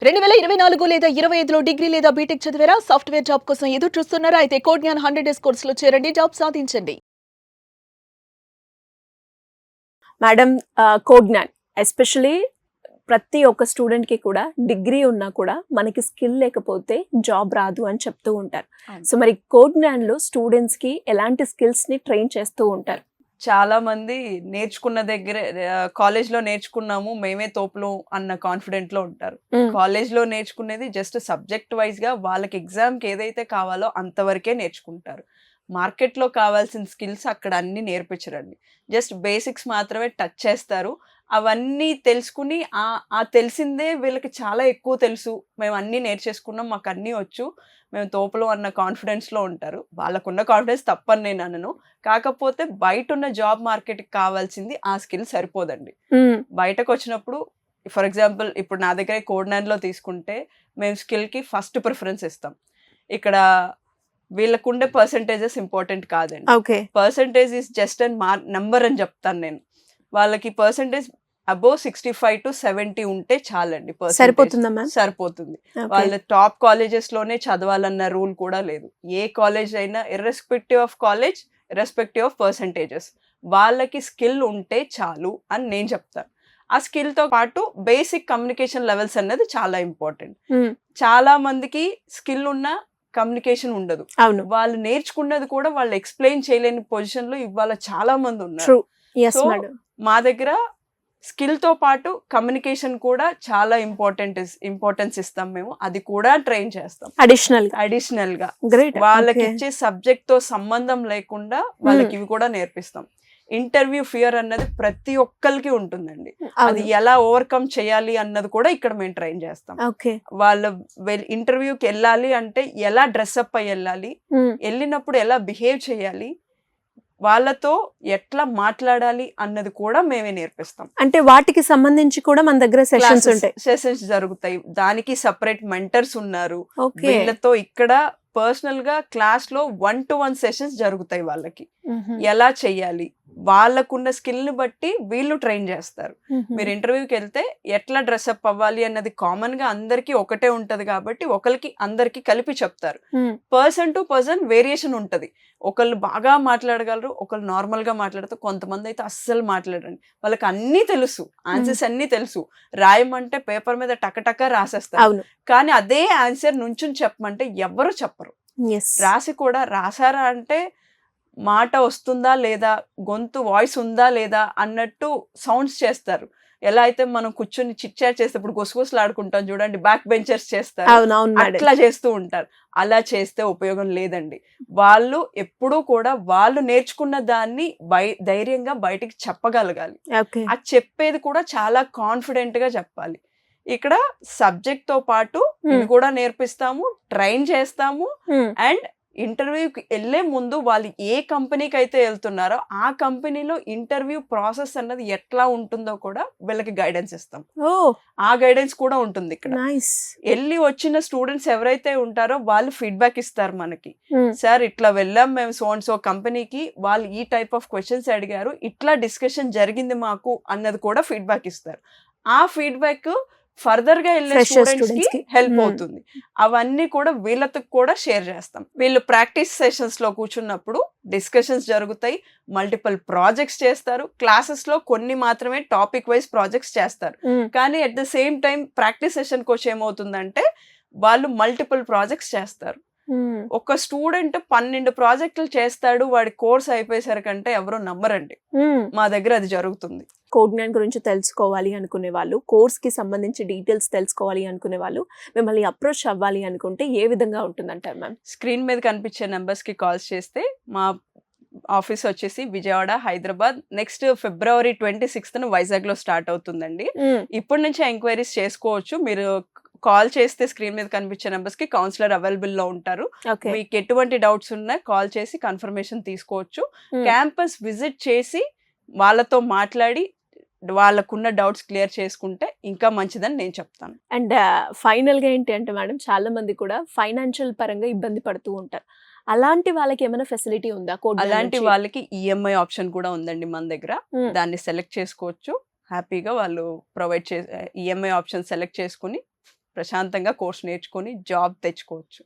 2024 లేదా 25లో డిగ్రీ లేదా బీటెక్ చదివారా? సాఫ్ట్‌వేర్ జాబ్ కోసం ఎదురు చూస్తున్నారా? అయితే కోడ్ జ్ఞాన్ 100 డేస్ కోర్సులో చేరండి. జాబ్ సాధించండి. మేడం కోడ్ జ్ఞాన్ ఎస్పెషలీ ప్రతి ఒక్క స్టూడెంట్కి కూడా డిగ్రీ ఉన్నా కూడా మనకి స్కిల్ లేకపోతే జాబ్ రాదు అని చెప్తూ ఉంటారు. సో మరి కోడ్ జ్ఞాన్లో స్టూడెంట్స్కి ఎలాంటి స్కిల్స్ని ట్రైన్ చేస్తూ ఉంటారు? చాలా మంది నేర్చుకున్న దగ్గరే కాలేజ్లో నేర్చుకున్నాము మేమే తోపులు అన్న కాన్ఫిడెంట్ లో ఉంటారు. కాలేజ్లో నేర్చుకునేది జస్ట్ సబ్జెక్ట్ వైజ్ గా వాళ్ళకి ఎగ్జామ్కి ఏదైతే కావాలో అంతవరకే నేర్చుకుంటారు. మార్కెట్లో కావాల్సిన స్కిల్స్ అక్కడ అన్ని నేర్పించరండి. జస్ట్ బేసిక్స్ మాత్రమే టచ్ చేస్తారు. అవన్నీ తెలుసుకుని ఆ తెలిసిందే వీళ్ళకి చాలా ఎక్కువ తెలుసు, మేము అన్నీ నేర్చేసుకున్నాం, మాకు అన్నీ వచ్చు, మేము తోపులు అన్న కాన్ఫిడెన్స్లో ఉంటారు. వాళ్ళకున్న కాన్ఫిడెన్స్ తప్పని నేను అనను. కాకపోతే బయట ఉన్న జాబ్ మార్కెట్కి కావాల్సింది ఆ స్కిల్ సరిపోదండి. బయటకు వచ్చినప్పుడు ఫర్ ఎగ్జాంపుల్ ఇప్పుడు నా దగ్గర కోడ్ జ్ఞాన్లో తీసుకుంటే మేము స్కిల్కి ఫస్ట్ ప్రిఫరెన్స్ ఇస్తాం. ఇక్కడ వీళ్ళకుండే పర్సంటేజెస్ ఇంపార్టెంట్ కాదండి. Percentage is just and number అని చెప్తాను నేను. వాళ్ళకి పర్సంటేజ్ అబోవ్ 65 to 70 ఉంటే చాలండి. సరిపోతుంది. వాళ్ళ టాప్ కాలేజెస్ లోనే చదవాలన్న రూల్ కూడా లేదు. ఏ కాలేజ్ అయినా irrespective of college, irrespective of percentages, వాళ్ళకి స్కిల్ ఉంటే చాలు అని నేను చెప్తాను. ఆ స్కిల్ తో పాటు బేసిక్ కమ్యూనికేషన్ లెవెల్స్ అన్నది చాలా ఇంపార్టెంట్. చాలా మందికి స్కిల్ ఉన్న కమ్యూనికేషన్ ఉండదు. వాళ్ళు నేర్చుకున్నది కూడా వాళ్ళు ఎక్స్ప్లెయిన్ చేయలేని పొజిషన్ లో ఇవాళ చాలా మంది ఉన్నారు. సో మా దగ్గర స్కిల్ తో పాటు కమ్యూనికేషన్ కూడా చాలా ఇంపార్టెన్స్ ఇస్తాం మేము. అది కూడా ట్రైన్ చేస్తాం అడిషనల్ గా. వాళ్ళకి ఇచ్చే సబ్జెక్ట్ తో సంబంధం లేకుండా వాళ్ళకి ఇవి కూడా నేర్పిస్తాం. ఇంటర్వ్యూ ఫియర్ అన్నది ప్రతి ఒక్కరికి ఉంటుందండి. అది ఎలా ఓవర్కమ్ చేయాలి అన్నది కూడా ఇక్కడ మేము ట్రైన్ చేస్తాం. వాళ్ళ ఇంటర్వ్యూకి వెళ్ళాలి అంటే ఎలా డ్రెస్అప్ అయ్యి వెళ్ళాలి, వెళ్ళినప్పుడు ఎలా బిహేవ్ చేయాలి, వాళ్ళతో ఎట్లా మాట్లాడాలి అన్నది కూడా మేమే నేర్పిస్తాం. అంటే వాటికి సంబంధించి కూడా మన దగ్గర సెషన్స్ జరుగుతాయి. దానికి సపరేట్ మెంటర్స్ ఉన్నారు. వీళ్ళతో ఇక్కడ పర్సనల్ గా క్లాస్ లో 1-to-1 సెషన్స్ జరుగుతాయి. వాళ్ళకి ఎలా చెయ్యాలి, వాళ్ళకున్న స్కిల్ ని బట్టి వీళ్ళు ట్రైన్ చేస్తారు. మీరు ఇంటర్వ్యూకి వెళ్తే ఎట్లా డ్రెస్అప్ అవ్వాలి అన్నది కామన్ గా అందరికి ఒకటే ఉంటది కాబట్టి ఒకరికి అందరికి కలిపి చెప్తారు. పర్సన్ టు పర్సన్ వేరియేషన్ ఉంటది. ఒకళ్ళు బాగా మాట్లాడగలరు, ఒకళ్ళు నార్మల్ గా మాట్లాడతారు, కొంతమంది అయితే అస్సలు మాట్లాడండి. వాళ్ళకి అన్ని తెలుసు, ఆన్సర్స్ అన్ని తెలుసు, రాయమంటే పేపర్ మీద టకటక రాసేస్తారు. కానీ అదే ఆన్సర్ నుంచుని చెప్పమంటే ఎవ్వరు చెప్పరు. రాసి కూడా రాసారా అంటే మాట వస్తుందా లేదా, గొంతు వాయిస్ ఉందా లేదా అన్నట్టు సౌండ్స్ చేస్తారు. ఎలా అయితే మనం కూర్చొని చిట్ చాట్ చేసేటప్పుడు గుసగుసలు ఆడుకుంటాం చూడండి, బ్యాక్ బెంచర్స్ చేస్తారు, అట్లా చేస్తూ ఉంటారు. అలా చేస్తే ఉపయోగం లేదండి. వాళ్ళు ఎప్పుడూ కూడా వాళ్ళు నేర్చుకున్న దాన్ని ధైర్యంగా బయటికి చెప్పగలగాలి. అది చెప్పేది కూడా చాలా కాన్ఫిడెంట్ గా చెప్పాలి. ఇక్కడ సబ్జెక్ట్ తో పాటు ఇవి కూడా నేర్పిస్తాము, ట్రైన్ చేస్తాము. అండ్ ఇంటర్వ్యూకి వెళ్లే ముందు వాళ్ళు ఏ కంపెనీకి అయితే వెళ్తున్నారో ఆ కంపెనీలో ఇంటర్వ్యూ ప్రాసెస్ అన్నది ఎట్లా ఉంటుందో కూడా వీళ్ళకి గైడెన్స్ ఇస్తాం. ఆ గైడెన్స్ కూడా ఉంటుంది ఇక్కడ. వెళ్ళి వచ్చిన స్టూడెంట్స్ ఎవరైతే ఉంటారో వాళ్ళు ఫీడ్బ్యాక్ ఇస్తారు మనకి. సార్ ఇట్లా వెళ్ళాం మేము సో కంపెనీకి, వాళ్ళు ఈ టైప్ ఆఫ్ క్వశ్చన్స్ అడిగారు, ఇట్లా డిస్కషన్ జరిగింది మాకు అన్నది కూడా ఫీడ్బ్యాక్ ఇస్తారు. ఆ ఫీడ్బ్యాక్ ఫర్దర్ గా వెళ్ళే స్టూడెంట్స్ కి హెల్ప్ అవుతుంది. అవన్నీ కూడా వీళ్ళతో కూడా షేర్ చేస్తాం. వీళ్ళు ప్రాక్టీస్ సెషన్స్ లో కూర్చున్నప్పుడు డిస్కషన్స్ జరుగుతాయి, మల్టిపుల్ ప్రాజెక్ట్స్ చేస్తారు. క్లాసెస్ లో కొన్ని మాత్రమే టాపిక్ వైజ్ ప్రాజెక్ట్స్ చేస్తారు. కానీ at the same time practice session కి వచ్చి ఏమవుతుందంటే వాళ్ళు మల్టిపుల్ ప్రాజెక్ట్స్ చేస్తారు. ఒక స్టూడెంట్ 12 ప్రాజెక్టులు చేస్తాడు, వాడి కోర్స్ అయిపోయేసరికంటే ఎవరో నమ్మరండి. మా దగ్గర అది జరుగుతుంది. కోడ్ జ్ఞాన్ గురించి తెలుసుకోవాలి అనుకునే వాళ్ళు, కోర్స్ కి సంబంధించి డీటెయిల్స్ తెలుసుకోవాలి అనుకునే వాళ్ళు మిమ్మల్ని అప్రోచ్ అవ్వాలి అనుకుంటే ఏ విధంగా ఉంటుందంటారు మ్యామ్? స్క్రీన్ మీద కనిపించే నెంబర్స్ కి కాల్స్ చేస్తే మా ఆఫీస్ వచ్చేసి Vijayawada, Hyderabad. Next February 26th Vizag లో స్టార్ట్ అవుతుందండి. ఇప్పటి నుంచి ఎంక్వైరీస్ చేసుకోవచ్చు. మీరు కాల్ చేస్తే స్క్రీన్ మీద కనిపించే నెంబర్స్ కి కౌన్సిలర్ అవైలబుల్ లో ఉంటారు. మీకు ఎటువంటి డౌట్స్ ఉన్నా కాల్ చేసి కన్ఫర్మేషన్ తీసుకోవచ్చు. క్యాంపస్ విజిట్ చేసి వాళ్ళతో మాట్లాడి వాళ్ళకున్న డౌట్స్ క్లియర్ చేసుకుంటే ఇంకా మంచిదని నేను చెప్తాను. అండ్ ఫైనల్ గా ఏంటి అంటే మేడం, చాలా మంది కూడా ఫైనాన్షియల్ పరంగా ఇబ్బంది పడుతూ ఉంటారు. అలాంటి వాళ్ళకి ఏమైనా ఫెసిలిటీ ఉందా? అలాంటి వాళ్ళకి ఈఎంఐ ఆప్షన్ కూడా ఉందండి మన దగ్గర. దాన్ని సెలెక్ట్ చేసుకోవచ్చు. హ్యాపీగా వాళ్ళు ప్రొవైడ్ ఈఎంఐ ఆప్షన్ సెలెక్ట్ చేసుకుని ప్రశాంతంగా కోర్స్ నేర్చుకొని జాబ్ తెచ్చుకోవచ్చు.